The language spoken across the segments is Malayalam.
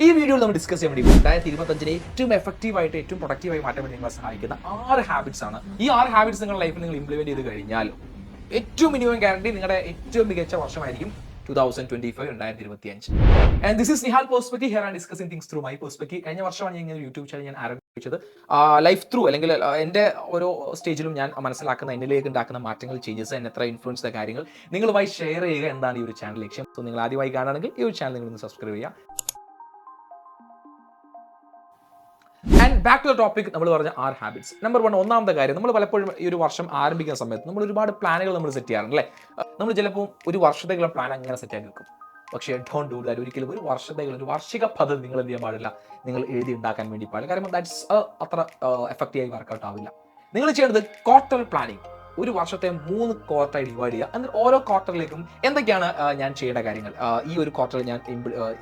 ഈ വീഡിയോയിൽ നമ്മൾ ഡിസ്കസ് ചെയ്യാൻ വേണ്ടി 2025 ഏറ്റവും എഫക്റ്റീവായിട്ട് ഏറ്റവും പ്രൊഡക്റ്റീവായി മാറ്റാൻ വേണ്ടി നിങ്ങളെ സഹായിക്കുന്ന 6 ഹാബിറ്റ്സ് ആണ്. ഈ 6 ഹാബിറ്റ്സ് നിങ്ങളുടെ ലൈഫിൽ നിങ്ങൾ ഇംപ്ലിമെന്റ് ചെയ്ത് കഴിഞ്ഞാൽ ഏറ്റവും മിനിമം ഗ്യാരണ്ടി നിങ്ങളുടെ ഏറ്റവും മികച്ച വർഷമായിരിക്കും 2025. And this is Nihal Perspective. Here I am discussing things through my perspective. കഴിഞ്ഞ വർഷമാണ് ഞാൻ ഇങ്ങനെ യൂട്യൂബ് ചാനൽ ഞാൻ ആരംഭിച്ചത്. ലൈഫ് ത്രൂ അല്ലെങ്കിൽ എൻ്റെ ഓരോ സ്റ്റേജിലും ഞാൻ മനസ്സിലാക്കുന്ന എന്നിലേക്ക് ഉണ്ടാക്കുന്ന മാറ്റങ്ങൾ, ചേഞ്ചസ്, എന്നെ എത്ര ഇൻഫ്ലുവൻസ് ചെയ്ത കാര്യങ്ങൾ നിങ്ങളുമായി ഷെയർ ചെയ്യുക എന്താണ് ഈ ഒരു ചാനൽ ലക്ഷ്യം. സോ നിങ്ങൾ ആദ്യമായി കാണുകയാണെങ്കിൽ ഈ ഒരു ചാനൽ നിങ്ങളൊന്ന് സബ്സ്ക്രൈബ് ചെയ്യുക. And back to the topic. നമ്മൾ പറഞ്ഞ 6 ഹാബിറ്റ്സ്. നമ്പർ 1, ഒന്നാമത്തെ കാര്യം, നമ്മൾ പലപ്പോഴും ഈ ഒരു വർഷം ആരംഭിക്കുന്ന സമയത്ത് നമ്മൾ ഒരുപാട് പ്ലാനുകൾ നമ്മൾ സെറ്റ് ചെയ്യാറുണ്ട് അല്ലേ. നമ്മൾ ചിലപ്പോൾ ഒരു വർഷത്തേക്കുള്ള പ്ലാൻ അങ്ങനെ സെറ്റ് ആക്കി വെക്കും. പക്ഷേ ഡോണ്ട് ഡു ദാറ്റ്. ഒരിക്കലും ഒരു വർഷത്തേക്കുള്ള ഒരു വാർഷിക പദ്ധതി നിങ്ങൾ എന്ത് ചെയ്യാൻ പാടില്ല, നിങ്ങൾ എഴുതി ഉണ്ടാക്കാൻ വേണ്ടി പാടില്ല. കാരണം ദാറ്റ്സ് അത്ര എഫക്റ്റീവായി വർക്കൗട്ട് ആവില്ല. നിങ്ങൾ ചെയ്യേണ്ടത് ക്വാർട്ടർ പ്ലാനിങ്. ഒരു വർഷത്തെ 3 ക്വാർട്ടറായി ഡിവൈഡ് ചെയ്യുക. എന്നിട്ട് ഓരോ ക്വാർട്ടറിലേക്കും എന്തൊക്കെയാണ് ഞാൻ ചെയ്യേണ്ട കാര്യങ്ങൾ, ഈ ഒരു ക്വാർട്ടറിൽ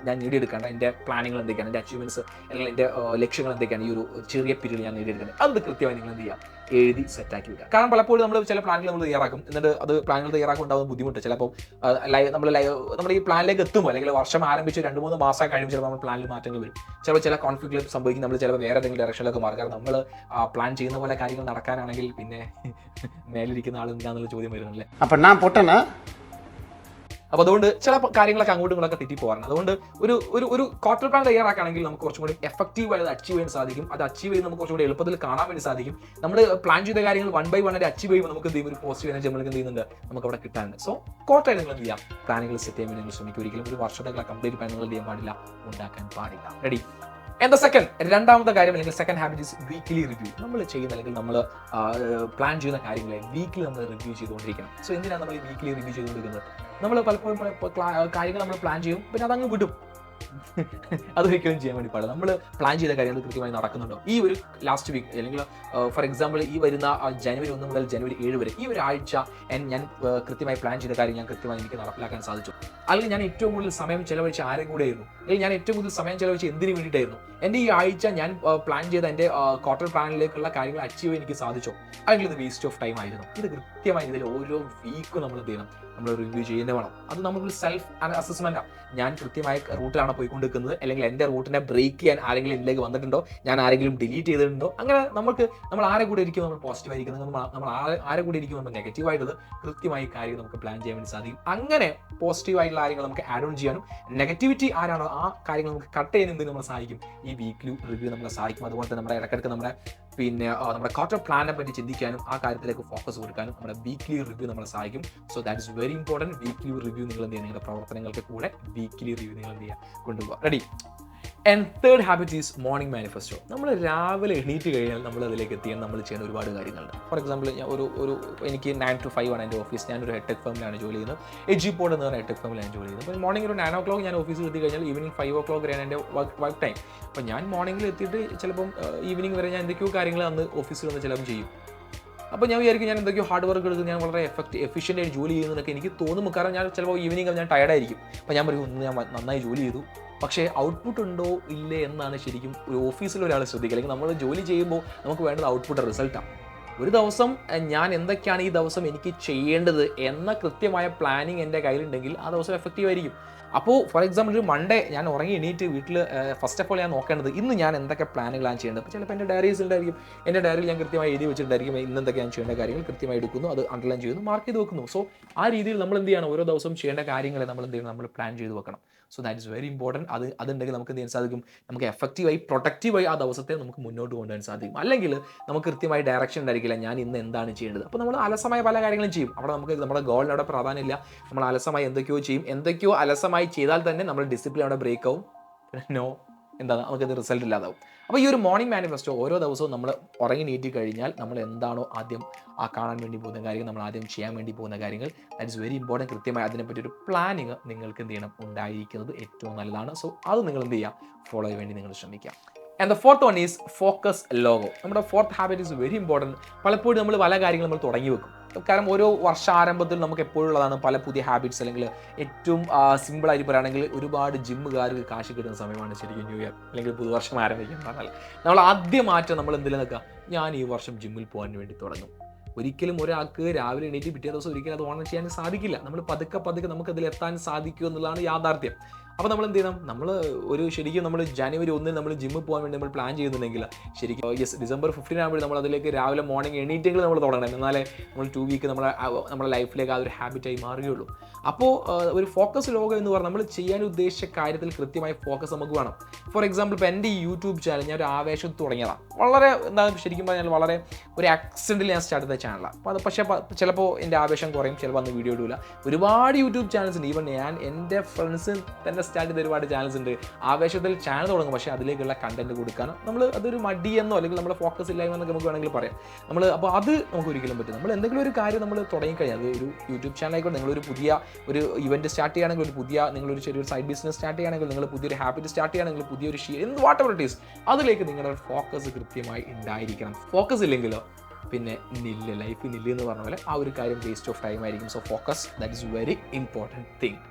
ഞാൻ നേടിയെടുക്കേണ്ട എൻ്റെ പ്ലാനുകൾ എന്തൊക്കെയാണ്, എൻ്റെ അച്ചീവ്മെന്റ്സ് അല്ലെങ്കിൽ എൻ്റെ ലക്ഷ്യങ്ങൾ എന്തൊക്കെയാണ് ഈ ഒരു ചെറിയ പീരീഡ് ഞാൻ നേടിയെടുക്കുന്നത്, അത് കൃത്യമായി നിങ്ങൾ എന്ത് ചെയ്യുക, എഴുതി സെറ്റാക്കി വെക്കുക. കാരണം പലപ്പോഴും നമ്മൾ ചില പ്ലാനുകൾ നമ്മൾ തയ്യാറാക്കും, എന്നിട്ട് അത് പ്ലാനുകൾ തയ്യാറാക്കുണ്ടാകുന്ന ബുദ്ധിമുട്ട് ചിലപ്പോൾ നമ്മൾ ഈ പ്ലാനിലേക്ക് എത്തുമ്പോൾ അല്ലെങ്കിൽ വർഷം ആരംഭിച്ച് 2-3 മാസം കഴിയുമ്പോൾ ചിലപ്പോൾ നമ്മൾ പ്ലാനിൽ മാറ്റങ്ങൾ വരും. ചിലപ്പോൾ ചില കോൺഫ്ലിക്റ്റുകൾ സംഭവിക്കും. നമ്മൾ ചിലപ്പോൾ വേറെ ഏതെങ്കിലും ഡയറക്ഷനിലേക്ക് മാറും. കാരണം നമ്മൾ പ്ലാൻ ചെയ്യുന്ന പോലെ കാര്യങ്ങൾ നടക്കാനാണെങ്കിൽ പിന്നെ മേലിരിക്കുന്ന ആൾ എന്താണെന്നുള്ള ചോദ്യം വരുന്നില്ലേ. അപ്പം ഞാൻ പൊട്ടനാ. അപ്പോൾ അതുകൊണ്ട് ചില കാര്യങ്ങളൊക്കെ അങ്ങോട്ടും ഇങ്ങോട്ടൊക്കെ തെറ്റി പോകാറുണ്ട്. അതുകൊണ്ട് ഒരു ക്വാർട്ടർ പ്ലാൻ തയ്യാറാക്കുകയാണെങ്കിൽ നമുക്ക് കുറച്ചും കൂടി എഫക്റ്റീവായി അത് അച്ചീവ് ചെയ്യാൻ സാധിക്കും. അത് അച്ചീവ് ചെയ്ത് നമുക്ക് കുറച്ചും കൂടി എളുപ്പത്തിൽ കാണാൻ വേണ്ടി സാധിക്കും. നമ്മൾ പ്ലാൻ ചെയ്ത കാര്യങ്ങൾ 1 by 1 അച്ചീവ് ചെയ്യുമ്പോൾ നമുക്ക് എന്ത് ചെയ്യും, ഒരു പോസിറ്റീവ് എനർജി നമുക്ക് എന്ത് ചെയ്യുന്നുണ്ട്, നമുക്ക് അവിടെ കിട്ടാനുണ്ട്. സോ ക്വാർട്ടറായി നിങ്ങൾ എന്ത് ചെയ്യാം, പ്ലാനുകൾ സെറ്റ് ചെയ്യാൻ വേണ്ടി നിങ്ങൾ ശ്രമിക്കും. ഒരിക്കലും ഒരു വർഷത്തേക്കുള്ള കംപ്ലീറ്റ് പ്ലാൻ നിങ്ങൾ ചെയ്യാൻ പാടില്ല, ഉണ്ടാക്കാൻ പാടില്ല. റെഡി? എന്താ രണ്ടാമത്തെ കാര്യം അല്ലെങ്കിൽ second habit is weekly review. നമ്മൾ ചെയ്യുന്ന അല്ലെങ്കിൽ നമ്മൾ പ്ലാൻ ചെയ്യുന്ന കാര്യങ്ങളെ വീക്കിലി നമ്മൾ റിവ്യൂ ചെയ്തുകൊണ്ടിരിക്കണം. സോ എന്തിനാണ് നമ്മൾ ഈ വീക്കിലി റിവ്യൂ ചെയ്തുകൊണ്ടിരിക്കുന്നത്? നമ്മൾ പലപ്പോഴും കാര്യങ്ങൾ നമ്മൾ പ്ലാൻ ചെയ്യും, പിന്നെ അതങ്ങ് വിടും. അതൊരിക്കലും ചെയ്യാൻ വേണ്ടി പാടില്ല. നമ്മൾ പ്ലാൻ ചെയ്ത കാര്യങ്ങൾ കൃത്യമായി നടക്കുന്നുണ്ടോ? ഈ ഒരു ലാസ്റ്റ് വീക്ക് അല്ലെങ്കിൽ ഫോർ എക്സാമ്പിൾ ഈ വരുന്ന ജനുവരി 1 മുതൽ ജനുവരി 7 വരെ ഈ ഒരു ആഴ്ച ഞാൻ കൃത്യമായി പ്ലാൻ ചെയ്ത കാര്യം ഞാൻ കൃത്യമായി എനിക്ക് നടപ്പിലാക്കാൻ സാധിച്ചു. അല്ലെങ്കിൽ ഞാൻ ഏറ്റവും കൂടുതൽ സമയം ചെലവഴിച്ച് ആരും കൂടെ ആയിരുന്നു, അല്ലെങ്കിൽ ഞാൻ ഏറ്റവും കൂടുതൽ സമയം ചെലവഴിച്ച് എന്തിനു വേണ്ടിയിട്ടായിരുന്നു, എൻ്റെ ഈ ആഴ്ച ഞാൻ പ്ലാൻ ചെയ്ത എൻ്റെ ക്വാർട്ടർ പ്ലാനിലേക്കുള്ള കാര്യങ്ങൾ അച്ചീവ് ചെയ്യാൻ എനിക്ക് സാധിച്ചോ, അല്ലെങ്കിൽ ഇത് വേസ്റ്റ് ഓഫ് ടൈം ആയിരുന്നു. ഇത് കൃത്യമായി ഇതിൽ ഓരോ വീക്കും നമ്മൾ എന്ത് ചെയ്യണം, നമ്മൾ റിവ്യൂ ചെയ്യുന്നേ വേണം. അത് നമുക്കൊരു സെൽഫ് അസസ്മെന്റാണ്. ഞാൻ കൃത്യമായ റൂട്ടിലാണ് പോയിക്കൊണ്ടിരിക്കുന്നത്, അല്ലെങ്കിൽ എൻ്റെ റൂട്ടിനെ ബ്രേക്ക് ചെയ്യാൻ ആരെങ്കിലും ഇതിലേക്ക് വന്നിട്ടുണ്ടോ, ഞാൻ ആരെങ്കിലും ഡിലീറ്റ് ചെയ്തിട്ടുണ്ടോ, അങ്ങനെ നമ്മൾ ആരെ കൂടെ ഇരിക്കും, നമ്മൾ പോസിറ്റീവ് ആയിരിക്കുന്നത്, നമ്മൾ ആരെ കൂടെ ഇരിക്കും, നമ്മൾ നെഗറ്റീവ് ആയിട്ടുള്ളത് കൃത്യമായി കാര്യം നമുക്ക് പ്ലാൻ ചെയ്യാൻ വേണ്ടി സാധിക്കും. അങ്ങനെ പോസിറ്റീവ് ആയിട്ടുള്ള കാര്യങ്ങൾ നമുക്ക് ആഡ് ഓൺ ചെയ്യാനും നെഗറ്റിവിറ്റി ആരാണോ ആ കാര്യങ്ങൾ നമുക്ക് കട്ട് ചെയ്യാൻ എന്ത് നമ്മളെ സഹായിക്കും, ഈ വീക്ക്ലി റിവ്യൂ നമ്മളെ സഹായിക്കും. അതുപോലെ തന്നെ നമ്മുടെ ഇടയ്ക്കിടയ്ക്ക് നമ്മുടെ ക്വാർട്ടർ പ്ലാനെ പറ്റി ചിന്തിക്കാനും ആ കാര്യത്തിലേക്ക് ഫോക്കസ് കൊടുക്കാനും നമ്മുടെ വീക്ക്ലി റിവ്യൂ നമ്മളെ സഹായിക്കും. So that is very important. Weekly review നിങ്ങൾ എന്ത് ചെയ്യുക, നിങ്ങളുടെ പ്രവർത്തനങ്ങൾക്ക് കൂടെ വീക്ക്ലി റിവ്യൂ നിങ്ങൾ എന്ത് ചെയ്യുക, കൊണ്ടുപോകുക. Ready? And third habit is morning manifesto. നമ്മൾ രാവിലെ എണീറ്റ് കഴിഞ്ഞാൽ നമ്മൾ അതിലേക്ക് എത്തിയാൽ നമ്മൾ ചെയ്യുന്ന ഒരുപാട് കാര്യങ്ങളുണ്ട്. ഫോർ എക്സാമ്പിൾ ഞാൻ എനിക്ക് 9 to 5 ആണ് എൻ്റെ ഓഫീസ്. ഞാനൊരു ഹെഡ്ടെക് ഫേമിലാണ് ജോലി ചെയ്യുന്നത്. എജിപോഡ് എന്ന് പറഞ്ഞ ഹെഡ്ടെക് ഫേമിലാണ് ജോലി ചെയ്യുന്നത്. അപ്പോൾ മോർണിംഗ് ഒരു 9 o'clock ഞാൻ ഓഫീസിൽ എത്തി കഴിഞ്ഞാൽ ഈവനിങ് 5 o'clock വരെയാണ് എൻ്റെ വർക്ക് ടൈം. അപ്പോൾ ഞാൻ മോർണിംഗിൽ എത്തിയിട്ട് ചിലപ്പം ഈവനിങ് വരെ ഞാൻ എന്തൊക്കെയോ കാര്യങ്ങൾ അന്ന് ഓഫീസിൽ വന്ന് ചിലപ്പോൾ ചെയ്യും. അപ്പോൾ ഞാൻ വിചാരിക്കും ഞാൻ എന്തൊക്കെയോ ഹാർഡ് വർക്ക് എടുക്കും, ഞാൻ വളരെ എഫിഷ്യൻ്റ് ആയിട്ട് ജോലി ചെയ്യുന്നതൊക്കെ എനിക്ക് തോന്നും. കാരണം ഞാൻ ചിലപ്പോൾ ഈവനിങ് ഞാൻ ടയർഡായിരിക്കും. അപ്പോൾ ഞാൻ പറയും ഒന്ന് ഞാൻ നന്നായി ജോലി ചെയ്തു, പക്ഷേ ഔട്ട്പുട്ട് ഉണ്ടോ ഇല്ലേ എന്നാണ് ശരിക്കും ഒരു ഓഫീസിൽ ഒരാൾ ശ്രദ്ധിക്കുക. അല്ലെങ്കിൽ നമ്മൾ ജോലി ചെയ്യുമ്പോൾ നമുക്ക് വേണ്ടത് ഔട്ട്പുട്ട് റിസൾട്ടാണ്. ഒരു ദിവസം ഞാൻ എന്തൊക്കെയാണ് ഈ ദിവസം എനിക്ക് ചെയ്യേണ്ടത് എന്ന കൃത്യമായ പ്ലാനിങ് എൻ്റെ കയ്യിലുണ്ടെങ്കിൽ ആ ദിവസം എഫക്റ്റീവ് ആയിരിക്കും. അപ്പോൾ ഫോർ എക്സാമ്പിൾ ഒരു മൺഡേ ഞാൻ ഉറങ്ങി എണീറ്റ് വീട്ടിൽ ഫസ്റ്റ് ഓഫ് ഓൾ ഞാൻ നോക്കേണ്ടത് ഇന്ന് ഞാൻ എന്തൊക്കെ പ്ലാനുകളാണ് ചെയ്യേണ്ടത്. അപ്പോൾ ചിലപ്പോൾ എൻ്റെ ഡയറീസ് ഉണ്ടായിരിക്കും, എൻ്റെ ഡയറിയിൽ ഞാൻ കൃത്യമായി എഴുതി വെച്ചിട്ടുണ്ടായിരിക്കും ഇന്ന് എന്തൊക്കെ ഞാൻ ചെയ്യേണ്ട കാര്യങ്ങൾ കൃത്യമായി എടുക്കുന്നു, അത് അണ്ടർലൈൻ ചെയ്യുന്നു, മാർക്ക് ചെയ്ത് വെക്കുന്നു. സോ ആ രീതിയിൽ നമ്മൾ എന്ത് ചെയ്യണം, ഓരോ ദിവസവും ചെയ്യേണ്ട കാര്യങ്ങളെ നമ്മൾ എന്ത് ചെയ്യണം, നമ്മൾ പ്ലാൻ ചെയ്ത് വെക്കണം. So that is very important. അതുണ്ടെങ്കിൽ നമുക്ക് എന്ത് ചെയ്യാൻ സാധിക്കും, നമുക്ക് എഫക്റ്റീവായി പ്രൊഡക്റ്റീവായി ആ ദിവസത്തെ നമുക്ക് മുന്നോട്ട് കൊണ്ടുപോകാൻ സാധിക്കും. അല്ലെങ്കിൽ നമുക്ക് കൃത്യമായി ഡയറക്ഷൻ ഉണ്ടായിരിക്കില്ല, ഞാൻ ഇന്ന് എന്താണ് ചെയ്യേണ്ടത്. അപ്പോൾ നമ്മൾ അലസമായ പല കാര്യങ്ങളും ചെയ്യും. അവിടെ നമുക്ക് നമ്മുടെ ഗോളിന് അവിടെ പ്രാധാന്യമില്ല. നമ്മൾ അലസമായി എന്തൊക്കെയോ ചെയ്യും. എന്തൊക്കെയോ അലസമായി ചെയ്താൽ തന്നെ നമ്മൾ ഡിസിപ്ലിൻ അവിടെ ബ്രേക്ക് ആവും. എന്താണ് നമുക്കത് റിസൾട്ട് ഇല്ലാതാവും. അപ്പോൾ ഈ ഒരു മോർണിംഗ് മാനിഫെസ്റ്റോ ഓരോ ദിവസവും നമ്മൾ ഉറങ്ങി നീട്ടി കഴിഞ്ഞാൽ നമ്മൾ എന്താണോ ആദ്യം കാണാൻ വേണ്ടി പോകുന്ന കാര്യങ്ങൾ, നമ്മൾ ആദ്യം ചെയ്യാൻ വേണ്ടി പോകുന്ന കാര്യങ്ങൾ, ദാറ്റ് ഇസ് വെരി ഇമ്പോർട്ടൻറ്റ്. കൃത്യമായി അതിനെപ്പറ്റി ഒരു പ്ലാനിങ് നിങ്ങൾക്ക് എന്ത് ചെയ്യണം, ഉണ്ടായിരിക്കുന്നത് ഏറ്റവും നല്ലതാണ്. സോ അത് നിങ്ങൾ എന്ത് ചെയ്യുക, ഫോളോ ചെയ്യാൻ വേണ്ടി നിങ്ങൾ ശ്രമിക്കുക. And the fourth one is focus logo. നമ്മുടെ fourth habit is very important. പലപ്പോഴും നമ്മൾ പല കാര്യങ്ങൾ നമ്മൾ തുടങ്ങി വെക്കും. കാരണം ഓരോ വർഷാരംഭത്തിൽ നമുക്ക് എപ്പോഴുള്ളതാണ് പല പുതിയ ഹാബിറ്റ്സ്. അല്ലെങ്കിൽ ഏറ്റവും സിമ്പിളായിട്ട് പറയുകയാണെങ്കിൽ ഒരുപാട് ജിമ്മുകാർക്ക് കാശ് കിട്ടുന്ന സമയമാണ് ശരിക്കും ന്യൂ ഇയർ അല്ലെങ്കിൽ പുതുവർഷം ആരംഭിക്കുന്നത്. പറഞ്ഞാൽ നമ്മൾ ആദ്യം മാറ്റം നമ്മൾ എന്തെങ്കിലും നിൽക്കുക, ഞാൻ ഈ വർഷം ജിമ്മിൽ പോകാൻ വേണ്ടി തുടങ്ങും. ഒരിക്കലും ഒരാൾക്ക് രാവിലെ എണീറ്റ് പിറ്റേ ദിവസം ഒരിക്കലും അത് ഓണം ചെയ്യാൻ സാധിക്കില്ല. നമ്മൾ പതുക്കെ നമുക്കതിൽ എത്താൻ സാധിക്കും എന്നുള്ളതാണ് യാഥാർത്ഥ്യം. അപ്പോൾ നമ്മൾ എന്ത് ചെയ്യണം, നമ്മൾ ശരിക്കും നമ്മൾ ജനുവരി 1 നമ്മൾ ജിമ്മിൽ പോകാൻ വേണ്ടി നമ്മൾ പ്ലാൻ ചെയ്യുന്നുണ്ടെങ്കിൽ ശരിക്കും ഡിസംബർ 15 ആകുമ്പോൾ നമ്മൾ അതിലേക്ക് രാവിലെ മോർണിംഗ് എണീറ്റെങ്കിൽ നമ്മൾ തുടങ്ങണം. എന്നാലേ നമ്മൾ 2 വീക്ക് നമ്മുടെ ലൈഫിലേക്ക് ആ ഒരു ഹാബിറ്റായി മാറുകയുള്ളൂ. അപ്പോൾ ഒരു ഫോക്കസ് ലോകം എന്ന് പറഞ്ഞാൽ നമ്മൾ ചെയ്യാൻ ഉദ്ദേശിച്ച കാര്യത്തിൽ കൃത്യമായ ഫോക്കസ് നമുക്ക് വേണം. ഫോർ എക്സാമ്പിൾ ഇപ്പോൾ എൻ്റെ ഈ യൂട്യൂബ് ചാനൽ ഞാൻ ഒരു ആവേശം തുടങ്ങിയതാണ്. വളരെ ശരിക്കും പറഞ്ഞാൽ വളരെ ഒരു ആക്സിഡൻറ്റിൽ ഞാൻ സ്റ്റാർട്ട് ചെയ്ത ചാനലാണ്. അപ്പോൾ അത് പക്ഷേ ചിലപ്പോൾ എൻ്റെ ആവേശം കുറയും, ചിലപ്പോൾ അന്ന് വീഡിയോ ഇടില്ല. ഒരുപാട് യൂട്യൂബ് ചാനൽസ് ഉണ്ട്. ഈവൻ എൻ്റെ ഫ്രണ്ട്സ് തന്നെ സ്റ്റാർട്ട് ചെയ്ത ഒരുപാട് ചാനൽസ് ഉണ്ട്. ആവേശത്തിൽ ചാനൽ തുടങ്ങും, പക്ഷേ അതിലേക്കുള്ള കണ്ടന്റ് കൊടുക്കാൻ നമ്മൾ അതൊരു മടിയെന്നോ അല്ലെങ്കിൽ നമ്മുടെ ഫോക്കസ് ഇല്ലായ്മ എന്നൊക്കെ നമുക്ക് വേണമെങ്കിൽ പറയാം. അപ്പോൾ അത് നമുക്ക് ഒരിക്കലും പറ്റും. നമ്മൾ എന്തെങ്കിലും ഒരു കാര്യം നമ്മൾ തുടങ്ങിക്കഴിഞ്ഞാൽ, അത് ഒരു യൂട്യൂബ് ചാനൽ ആയിക്കോട്ടെ, നിങ്ങളൊരു പുതിയ ഒരു ഇവന്റ് സ്റ്റാർട്ട് ചെയ്യുകയാണെങ്കിൽ, നിങ്ങളൊരു ചെറിയൊരു സൈഡ് ബിസിനസ് സ്റ്റാർട്ട് ചെയ്യുകയാണെങ്കിൽ, നിങ്ങൾ പുതിയൊരു ഹാബിറ്റ് സ്റ്റാർട്ട് ചെയ്യുകയാണെങ്കിൽ, പുതിയൊരു വാട്ട് എവർ ഇറ്റ് ഈസ്, അതിലേക്ക് നിങ്ങളുടെ ഫോക്കസ് കൃത്യമായി ഉണ്ടായിരിക്കണം. ഫോക്കസ് ഇല്ലെങ്കിലോ പിന്നെ ലൈഫ് എന്ന് പറഞ്ഞ പോലെ ആ ഒരു കാര്യം വേസ്റ്റ് ഓഫ് ടൈം ആയിരിക്കും. So focus, that is very important thing.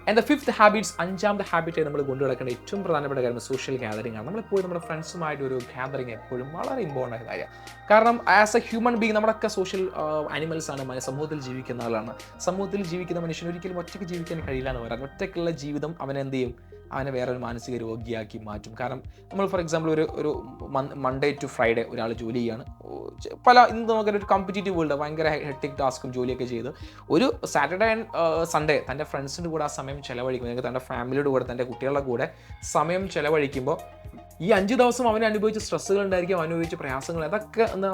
And the 5th habits, 5ാമത്തെ ഹാബിറ്റായി നമ്മൾ കൊണ്ടു നടക്കേണ്ട ഏറ്റവും പ്രധാനപ്പെട്ട കാര്യം സോഷ്യൽ ഗ്യാതറിംഗ് ആണ്. നമ്മളെപ്പോഴും നമ്മുടെ ഫ്രണ്ട്സുമായിട്ട് ഒരു ഗ്യാതറിംഗ് എപ്പോഴും വളരെ ഇമ്പോർട്ടൻ്റ് ആയ കാര്യമാണ്. കാരണം ആസ് എ ഹ്യൂമൻ ബീങ് നമ്മളൊക്കെ സോഷ്യൽ ആനിമൽസ് ആണ്, സമൂഹത്തിൽ ജീവിക്കുന്ന ആളാണ്. സമൂഹത്തിൽ ജീവിക്കുന്ന മനുഷ്യന് ഒരിക്കലും ഒറ്റയ്ക്ക് ജീവിക്കാൻ കഴിയില്ല എന്ന് പറയാം. ഒറ്റയ്ക്കുള്ള ജീവിതം അവനെന്ത് ചെയ്യും, അവനെ വേറൊരു മാനസിക രോഗിയാക്കി മാറ്റും. കാരണം നമ്മൾ ഫോർ എക്സാമ്പിൾ ഒരു മൺഡേ ടു ഫ്രൈഡേ ഒരാൾ ജോലി ചെയ്യാണ്. ഇന്ന് നമുക്കൊരു കോമ്പറ്റീറ്റീവ് വേൾഡ്, ഭയങ്കര ഹെക്ടിക് ടാസ്കും ജോലിയൊക്കെ ചെയ്ത് ഒരു സാറ്റർഡേ ആൻഡ് സൺഡേ തൻ്റെ ഫ്രണ്ട്സിൻ്റെ കൂടെ ആ സമയം ചിലവഴിക്കും, അല്ലെങ്കിൽ തൻ്റെ ഫാമിലിയുടെ കൂടെ, തൻ്റെ കുട്ടികളുടെ കൂടെ സമയം ചിലവഴിക്കുമ്പോൾ ഈ 5 ദിവസം അവൻ അനുഭവിച്ച സ്ട്രെസ്സുകൾ ഉണ്ടായിരിക്കും, അനുഭവിച്ച പ്രയാസങ്ങൾ,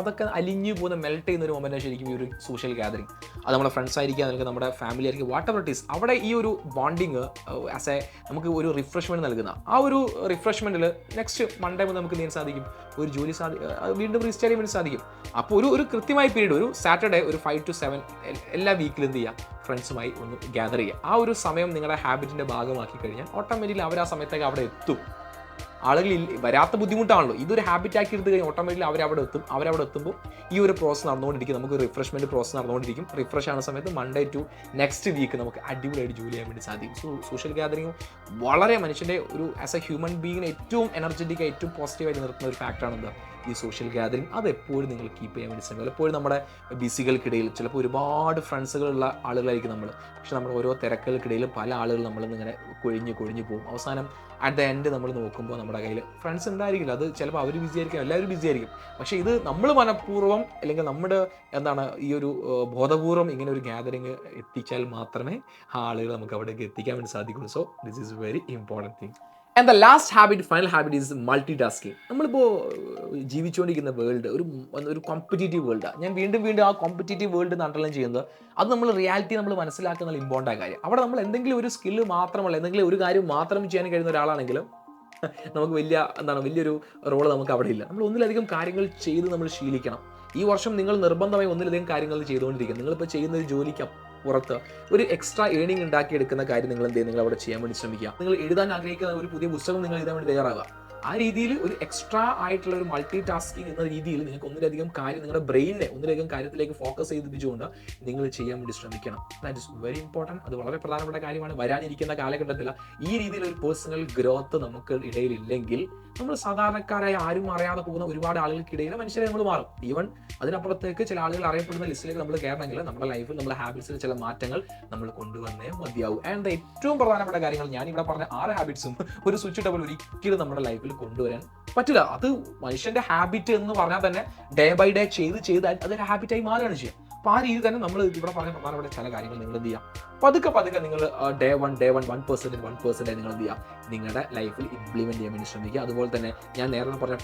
അതൊക്കെ അലിഞ്ഞു പോകുന്ന മെൽറ്റ് ചെയ്യുന്ന ഒരു മൊമെൻ്റ് ശരിക്കും ഈ ഒരു സോഷ്യൽ ഗ്യാതറിംഗ്. അത് നമ്മുടെ ഫ്രണ്ട്സ് ആയിരിക്കും, അല്ലെങ്കിൽ നമ്മുടെ ഫാമിലി ആയിരിക്കും, വാട്ട് എവർ ഇറ്റ് ഈസ്. അവിടെ ഈ ഒരു ബോണ്ടിങ് നമുക്ക് ഒരു റിഫ്രഷ്മെൻറ്റ് നൽകുന്ന ആ ഒരു റിഫ്രഷ്മെൻറ്റിൽ നെക്സ്റ്റ് മൺഡേ മുതൽ നമുക്ക് ചെയ്യാൻ സാധിക്കും, ഒരു ജോലി വീണ്ടും റീസ്റ്റാർട്ട് ചെയ്യാൻ വേണ്ടി സാധിക്കും. അപ്പോൾ ഒരു കൃത്യമായ പീരീഡ്, ഒരു സാറ്റർഡേ ഒരു 5 to 7 എല്ലാ വീക്കിലും എന്ത് ചെയ്യുക, ഫ്രണ്ട്സുമായി ഒന്ന് ഗ്യാദർ ചെയ്യുക. ആ ഒരു സമയം നിങ്ങളുടെ ഹാബിറ്റിൻ്റെ ഭാഗമാക്കി കഴിഞ്ഞാൽ ഓട്ടോമാറ്റിക്കലി അവർ ആ സമയത്തേക്ക് അവിടെ എത്തും. ആളുകൾ വരാത്ത ബുദ്ധിമുട്ടാണല്ലോ, ഇതൊരു ഹാബിറ്റ് ആക്കി എടുത്ത് കഴിഞ്ഞാൽ ഓട്ടോമാറ്റിക്കലി അവരവിടെ എത്തുമ്പോൾ ഈ ഒരു പ്രോസസ് നടന്നുകൊണ്ടിരിക്കും. നമുക്ക് റിഫ്രഷ്മെൻറ്റ് പ്രോസസ് നടന്നുകൊണ്ടിരിക്കും. റിഫ്രഷ് ആവുന്ന സമയത്ത് മൺഡേ ടു നെക്സ്റ്റ് വീക്ക് നമുക്ക് അടിപൊളിയായിട്ട് ജോലി ചെയ്യാൻ വേണ്ടി സാധിക്കും. സോ സോഷ്യൽ ഗ്യാതറിംഗ് വളരെ മനുഷ്യൻ്റെ ഒരു ആസ് എ ഹ്യൂമൻ ബീങ്ങിനെ ഏറ്റവും എനർജറ്റിക്, ഏറ്റവും പോസിറ്റീവായിട്ട് നിർത്തുന്ന ഒരു ഫാക്ടറാണ് എന്താ, ഈ സോഷ്യൽ ഗ്യാതറിംഗ്. അത് എപ്പോഴും നിങ്ങൾ കീപ്പ് ചെയ്യാൻ വേണ്ടി ശ്രമിക്കുക. എപ്പോഴും നമ്മുടെ ബിസികൾക്കിടയിൽ ചിലപ്പോൾ ഒരുപാട് ഫ്രണ്ട്സുകളുള്ള ആളുകളായിരിക്കും നമ്മൾ, പക്ഷെ നമ്മൾ ഓരോ തിരക്കുകൾക്കിടയിൽ പല ആളുകൾ നമ്മളിങ്ങനെ കൊഴിഞ്ഞു പോകും. അവസാനം അറ്റ് ദ എൻഡ് നമ്മൾ നോക്കുമ്പോൾ നമ്മുടെ കയ്യിൽ ഫ്രണ്ട്സ് ഉണ്ടായിരിക്കില്ല. അത് ചിലപ്പോൾ അവർ ബിസി ആയിരിക്കും, എല്ലാവരും ബിസി ആയിരിക്കും. പക്ഷേ ഇത് നമ്മൾ മനഃപൂർവ്വം അല്ലെങ്കിൽ നമ്മുടെ ഈ ഒരു ബോധപൂർവ്വം ഇങ്ങനെ ഒരു ഗ്യാതറിങ് എത്തിച്ചാൽ മാത്രമേ ആ ആളുകൾ നമുക്ക് അവിടേക്ക് എത്തിക്കാൻ വേണ്ടി സാധിക്കുള്ളൂ. So this is very important thing. And the last habit, final habit is multi tasking. നമ്മളിപ്പോൾ ജീവിച്ചുകൊണ്ടിരിക്കുന്ന വേൾഡ് ഒരു കോമ്പറ്റീറ്റീവ് വേൾഡാണ്. ഞാൻ വീണ്ടും ആ കോമ്പറ്റീറ്റീവ് വേൾഡ് അണ്ടർലൈൻ ചെയ്യുന്നത് അത് നമ്മൾ റിയാലിറ്റി നമ്മൾ മനസ്സിലാക്കുന്ന ഇമ്പോർട്ടൻ്റ് ആയ കാര്യം. അവിടെ നമ്മൾ എന്തെങ്കിലും ഒരു സ്കില്ല് മാത്രമല്ല, എന്തെങ്കിലും ഒരു കാര്യം മാത്രം ചെയ്യാൻ കഴിയുന്ന ഒരാളാണെങ്കിലും നമുക്ക് വലിയൊരു റോള് നമുക്ക് അവിടെ ഇല്ല. നമ്മൾ ഒന്നിലധികം കാര്യങ്ങൾ ചെയ്ത് നമ്മൾ ശീലിക്കണം. ഈ വർഷം നിങ്ങൾ നിർബന്ധമായി ഒന്നിലധികം കാര്യങ്ങൾ ചെയ്തുകൊണ്ടിരിക്കുക. നിങ്ങളിപ്പോൾ ചെയ്യുന്ന ഒരു ജോലിക്ക് പുറത്ത് ഒരു എക്സ്ട്രാ ഏണിംഗ് ഉണ്ടാക്കിയെടുക്കുന്ന കാര്യം നിങ്ങൾ അവിടെ ചെയ്യാൻ വേണ്ടി ശ്രമിക്കുക. നിങ്ങൾ എഴുതാൻ ആഗ്രഹിക്കുന്ന ഒരു പുതിയ പുസ്തകം നിങ്ങൾ എഴുതാൻ വേണ്ടി തയ്യാറാകുക. ആ രീതിയിൽ ഒരു എക്സ്ട്രാ ആയിട്ടുള്ള ഒരു മൾട്ടി ടാസ്കിങ് എന്ന രീതിയിൽ നിങ്ങൾക്ക് ഒന്നിലധികം കാര്യം, നിങ്ങളുടെ ബ്രെയിനിനെ ഒന്നിലധികം കാര്യത്തിലേക്ക് ഫോക്കസ് ചെയ്തിപ്പിച്ചുകൊണ്ട് നിങ്ങൾ ചെയ്യാൻ വേണ്ടി ശ്രമിക്കണം. That is very important. അത് വളരെ പ്രധാനപ്പെട്ട കാര്യമാണ്. വരാനിരിക്കുന്ന കാലഘട്ടത്തിൽ ഈ രീതിയിൽ ഒരു പേഴ്സണൽ ഗ്രോത്ത് നമുക്ക് ഇടയിലില്ലെങ്കിൽ നമ്മൾ സാധാരണക്കാരായ ആരും അറിയാതെ പോകുന്ന ഒരുപാട് ആളുകൾക്കിടയിൽ മനുഷ്യരെ നമ്മൾ മാറും. ഈവൻ അതിനപ്പുറത്തേക്ക് ചില ആളുകൾ അറിയപ്പെടുന്ന ലിസ്റ്റിലേക്ക് നമ്മൾ കയറണമെങ്കിൽ നമ്മുടെ ലൈഫിൽ, നമ്മുടെ ഹാബിറ്റ്സിൽ ചില മാറ്റങ്ങൾ നമ്മൾ കൊണ്ടുവന്നേ മതിയാവും. ആൻഡ് ഏറ്റവും പ്രധാനപ്പെട്ട കാര്യങ്ങൾ ഞാനിവിടെ പറഞ്ഞ 6 ഹാബിറ്റ്സും ഒരു സ്വിച്ച് ഇട്ടപ്പോൾ ഒരിക്കലും നമ്മുടെ ലൈഫിൽ കൊണ്ടുവരാൻ പറ്റില്ല. അത് മനുഷ്യന്റെ ഹാബിറ്റ് എന്ന് പറഞ്ഞാൽ തന്നെ ഡേ ബൈ ഡേ ചെയ്ത് അതൊരു ഹാബിറ്റായി മാറുകയാണ് ചെയ്യുക. അപ്പോൾ ആ രീതി തന്നെ നമ്മൾ ഇവിടെ പറഞ്ഞ പ്രധാനപ്പെട്ട ചില കാര്യങ്ങൾ നിങ്ങൾ എന്ത് ചെയ്യാം, പതുക്കെ നിങ്ങൾ ഡേ വൺ 1% നിങ്ങൾ എന്ത് ചെയ്യുക, നിങ്ങളുടെ ലൈഫിൽ ഇംപ്ലിമെന്റ് ചെയ്യാൻ വേണ്ടി ശ്രമിക്കുക. അതുപോലെ തന്നെ ഞാൻ നേരത്തെ പറഞ്ഞ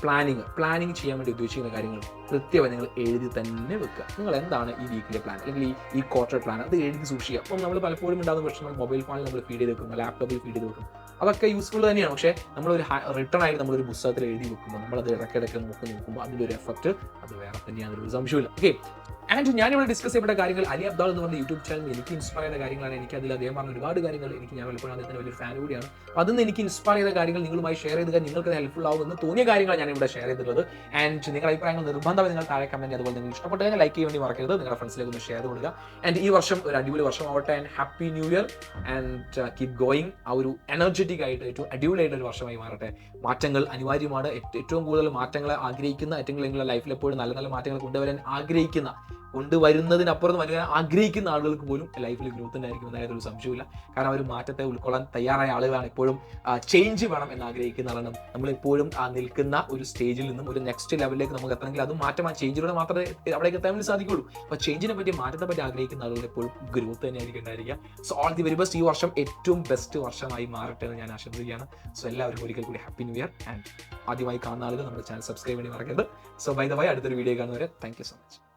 പ്ലാനിങ് ചെയ്യാൻ വേണ്ടി ഉദ്ദേശിക്കുന്ന കാര്യങ്ങൾ കൃത്യമായി നിങ്ങൾ എഴുതി തന്നെ വെക്കുക. നിങ്ങൾ എന്താണ് ഈ വീക്കിലെ പ്ലാൻ അല്ലെങ്കിൽ ഈ ക്വാർട്ടർ പ്ലാൻ, അത് എഴുതി സൂക്ഷിക്കുക. അപ്പം നമ്മൾ പലപ്പോഴും ഉണ്ടാകുന്ന പ്രശ്നങ്ങൾ മൊബൈൽ ഫോണിൽ നമ്മൾ ഫീഡ് ചെയ്ത് വെക്കും, ലാപ്ടോപ്പിൽ ഫീഡ് ചെയ്ത് വെക്കും. അതൊക്കെ യൂസ്ഫുൾ തന്നെയാണ്. പക്ഷേ നമ്മളൊരു റിട്ടേൺ ആയിട്ട് നമ്മളൊരു പുസ്തകത്തിൽ എഴുതി വെക്കുമ്പോൾ, നമ്മളത് ഇടയ്ക്കിടയ്ക്ക് നോക്കുമ്പോൾ അതിൻ്റെ ഒരു എഫക്റ്റ് അത് വേറെ തന്നെയാണ്, ഒരു സംശയമില്ല. ഓക്കെ. ആൻഡ് ഞാനിവിടെ ഡിസ്കസ് ചെയ്യപ്പെട്ട കാര്യങ്ങൾ അലി അബ്ദാൾ എന്ന് പറഞ്ഞ യൂട്യൂബ് ചാനൽ എനിക്ക് ഇൻസ്പയർ ചെയ്ത കാര്യങ്ങളാണ്. എനിക്ക് അതിൽ അദ്ദേഹം പറഞ്ഞ ഒരുപാട് കാര്യങ്ങൾ ഞാൻ പലപ്പോഴും അദ്ദേഹത്തിന് വലിയൊരു ഫാൻ കൂടിയാണ്. അതിൽ എനിക്ക് ഇൻസ്പയർ ചെയ്ത കാര്യങ്ങൾ നിങ്ങളുമായി ഷെയർ ചെയ്ത് നിങ്ങൾക്ക് ഹെൽപ്ഫുൾ ആവുമെന്ന് തോന്നിയ കാര്യങ്ങൾ ഞാൻ ഇവിടെ ഷെയർ ചെയ്തിട്ടുള്ളത്. ആൻഡ് നിങ്ങളുടെ അഭിപ്രായങ്ങൾ നിർബന്ധമായി നിങ്ങൾ താഴെ കമന്റ്, അതുപോലെ നിങ്ങൾ ഇഷ്ടപ്പെട്ട കഴിഞ്ഞാൽ ലൈക്ക് ചെയ്യാൻ വേണ്ടി മറക്കരുത്. നിങ്ങളുടെ ഫ്രണ്ട്സിലേക്ക് ഒന്ന് ഷെയർ കൊടുക്കുക. ആൻഡ് ഈ വർഷം ഒരു അടിപൊളി വർഷം ആവട്ടെ. And happy new year and keep going. ആ ഒരു എനർജറ്റിക് ആയിട്ട് ഏറ്റവും അടിപൊളിയായിട്ട് ഒരു വർഷമായി മാറട്ടെ. മാറ്റങ്ങൾ അനിവാര്യമാണ്. ഏറ്റവും കൂടുതൽ മാറ്റങ്ങളെ ആഗ്രഹിക്കുന്ന, ഏറ്റവും ലൈഫിൽ എപ്പോഴും നല്ല മാറ്റങ്ങൾ കൊണ്ടുവരാൻ ആഗ്രഹിക്കുന്ന കൊണ്ടുവരുന്നതിനപ്പുറം വരാൻ ആഗ്രഹിക്കുന്ന ആളുകൾക്ക് പോലും ലൈഫിൽ ഗ്രോത്ത് ഉണ്ടായിരിക്കും എന്നതിൽ ഒരു സംശയമില്ല. കാരണം അവർ മാറ്റത്തെ ഉൾക്കൊള്ളാൻ തയ്യാറായ ആളുകളാണ്. എപ്പോഴും ചേഞ്ച് വേണം എന്ന് ആഗ്രഹിക്കുന്ന ആളാണ്. നമ്മളെപ്പോഴും നിൽക്കുന്ന ഒരു സ്റ്റേജിൽ നിന്നും ഒരു നെക്സ്റ്റ് ലെവലിലേക്ക് നമുക്ക് എത്തണമെങ്കിൽ അത് മാറ്റം, ആ ചേഞ്ചിലൂടെ മാത്രമേ അവിടേക്ക് എത്താൻ വേണ്ടി സാധിക്കുള്ളൂ. അപ്പോൾ ചേഞ്ചിനെ പറ്റി, മാറ്റത്തെ പറ്റി ആഗ്രഹിക്കുന്ന ആളുകൾ എപ്പോഴും ഗ്രോത്ത് തന്നെയായിരിക്കും ഉണ്ടായിരിക്കുക. So all the very best. ഈ വർഷം ഏറ്റവും ബെസ്റ്റ് വർഷമായി മാറട്ടെ എന്ന് ഞാൻ ആശംസിക്കുകയാണ്. സോ എല്ലാവരും ഒരിക്കൽ കൂടി ഹാപ്പി ന്യൂ ഇയർ. ആൻഡ് ആദ്യമായി കാണുന്ന ആളുകൾ നമ്മുടെ ചാനൽ സബ്സ്ക്രൈബ് വേണ്ടി മറക്കരുത്. സോ ബൈ ദ വൈ, അടുത്തൊരു വീഡിയോ കാണുന്നവരെ താങ്ക് യു സോ മച്ച്.